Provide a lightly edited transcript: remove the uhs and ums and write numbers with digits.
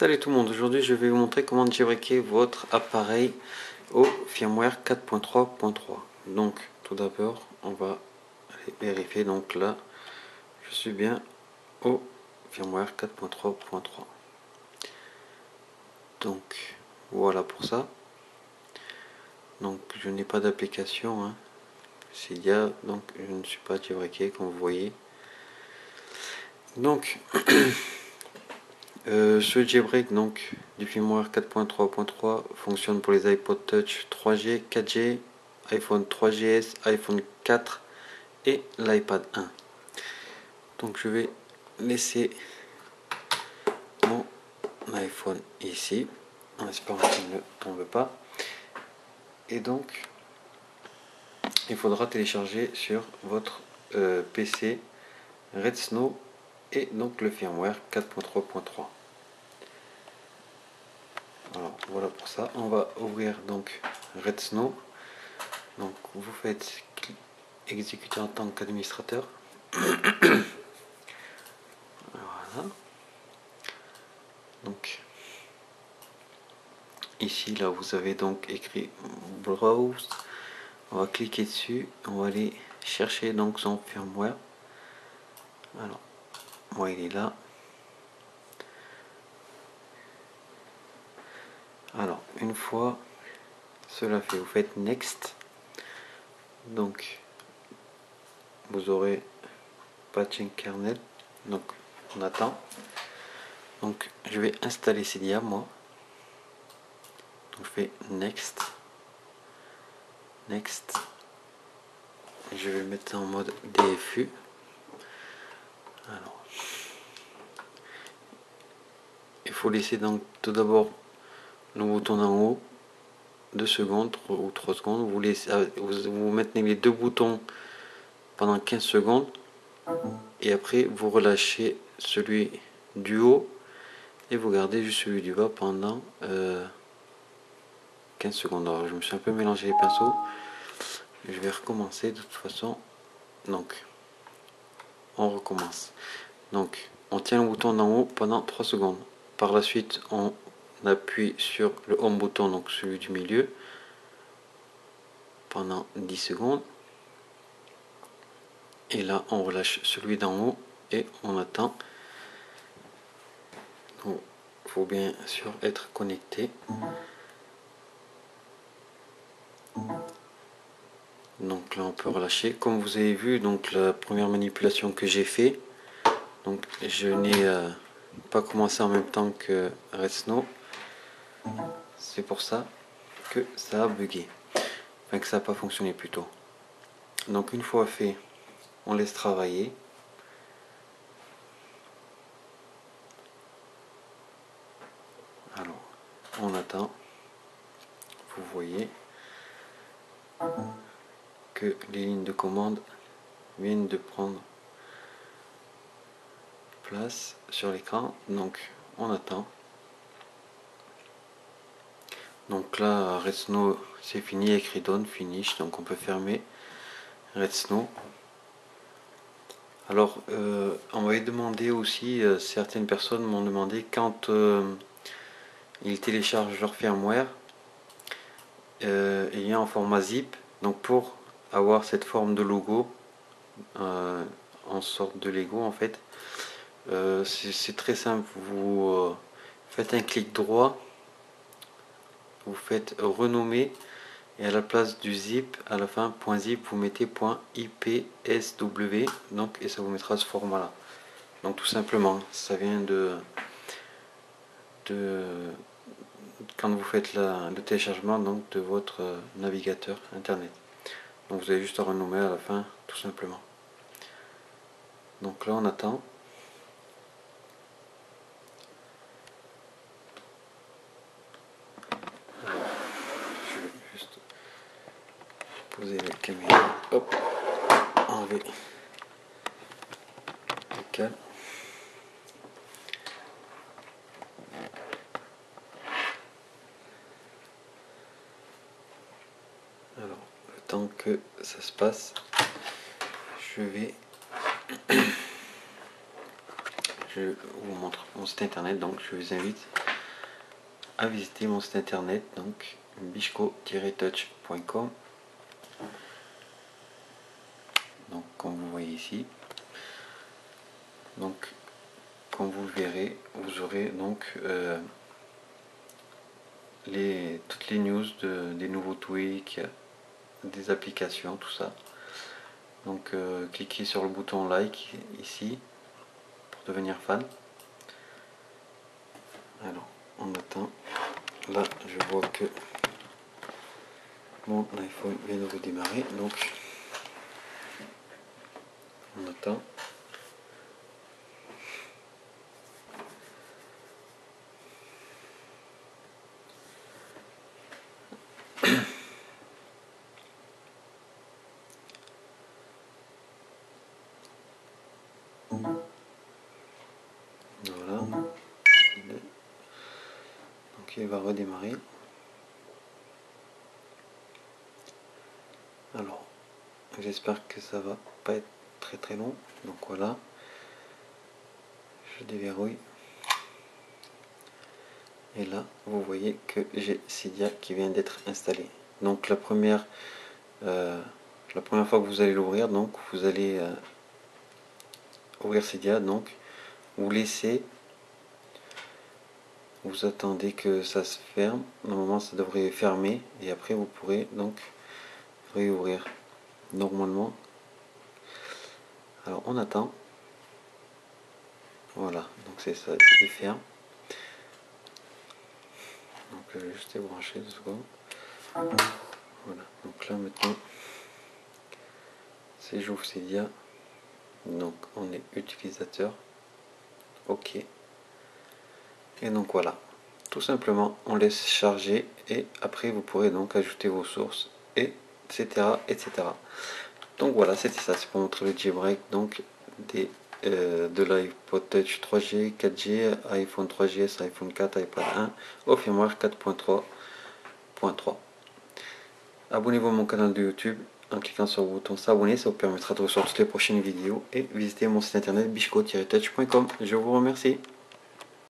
Salut tout le monde, aujourd'hui je vais vous montrer comment jailbreaker votre appareil au firmware 4.3.3. Donc tout d'abord on va aller vérifier, donc là je suis bien au firmware 4.3.3. Donc voilà pour ça. Donc je n'ai pas d'application, hein. Cydia, donc je ne suis pas jailbreaké comme vous voyez. Donc ce jailbreak donc du firmware 4.3.3 fonctionne pour les iPod Touch 3G, 4G, iPhone 3GS, iPhone 4 et l'iPad 1. Donc je vais laisser mon iPhone ici en espérant qu'il ne tombe pas. Et donc il faudra télécharger sur votre PC Redsn et donc le firmware 4.3.3. Alors voilà pour ça, on va ouvrir donc Redsn. Donc vous faites exécuter en tant qu'administrateur. Voilà. Donc ici là vous avez donc écrit browse. On va cliquer dessus, on va aller chercher donc son firmware. Alors moi il est là. Alors une fois cela fait, vous faites next. Donc vous aurez patching kernel. Donc on attend. Donc je vais installer Cydia moi. Donc je fais next. Next. Je vais le mettre en mode DFU. Alors il faut laisser donc tout d'abord le bouton d'en haut 2 secondes ou 3 secondes. Vous laissez, vous maintenez les deux boutons pendant 15 secondes et après vous relâchez celui du haut et vous gardez juste celui du bas pendant 15 secondes. Alors je me suis un peu mélangé les pinceaux, je vais recommencer de toute façon. Donc on recommence. Donc on tient le bouton d'en haut pendant 3 secondes. Par la suite on appuie sur le home bouton, donc celui du milieu, pendant 10 secondes. Et là on relâche celui d'en haut et on attend. Il faut bien sûr être connecté. Donc là on peut relâcher. Comme vous avez vu, donc la première manipulation que j'ai fait, donc je n'ai pas commencé en même temps que Redsn. C'est pour ça que ça a bugué, enfin que ça n'a pas fonctionné plutôt. Donc une fois fait, on laisse travailler. Alors on attend. Vous voyez que les lignes de commande viennent de prendre place sur l'écran. Donc on attend. Donc là Redsn c'est fini, écrit done, finish, donc on peut fermer Redsn. Alors on m'avait demandé aussi, certaines personnes m'ont demandé quand ils téléchargent leur firmware ayant en format zip, donc pour avoir cette forme de logo en sorte de Lego en fait. C'est très simple, vous faites un clic droit, vous faites renommer et à la place du zip, à la fin .zip, vous mettez .ipsw, donc, et ça vous mettra ce format là. Donc tout simplement, ça vient de quand vous faites le téléchargement donc de votre navigateur internet. Donc vous avez juste à renommer à la fin, tout simplement. Donc là on attend. Alors, je vais juste poser la caméra, hop, enlever le câble. Alors, le temps que ça se passe, je vais je vous montre mon site internet, donc je vous invite à visiter mon site internet, donc bichco-touch.com. Donc comme vous voyez ici, donc comme vous le verrez, vous aurez donc toutes les news des nouveaux tweaks, des applications, tout ça. Donc cliquez sur le bouton like ici pour devenir fan. Alors on attend. Là je vois que mon iPhone vient de redémarrer, donc on attend. Voilà. Donc il va redémarrer. Alors, j'espère que ça va pas être très long. Donc voilà. Je déverrouille. Et là, vous voyez que j'ai Cydia qui vient d'être installé. Donc la première fois que vous allez l'ouvrir, donc vous allez ouvrir Cydia, donc vous laissez, vous attendez que ça se ferme. Normalement ça devrait fermer et après vous pourrez donc réouvrir normalement. Alors on attend. Voilà, donc c'est ça, il ferme. Donc je vais juste débrancher 2 secondes. Voilà, donc là maintenant, si j'ouvre Cydia, donc on est utilisateur. OK. Et donc voilà, tout simplement on laisse charger et après vous pourrez donc ajouter vos sources, etc. Donc voilà, c'était ça, c'est pour montrer le jailbreak donc de l'iPod Touch 3G, 4G, iPhone 3GS, iPhone 4, iPad 1 au firmware 4.3.3. Abonnez-vous à mon canal de YouTube en cliquant sur le bouton s'abonner, ça vous permettra de recevoir toutes les prochaines vidéos et visitez mon site internet bichco-touch.com. Je vous remercie.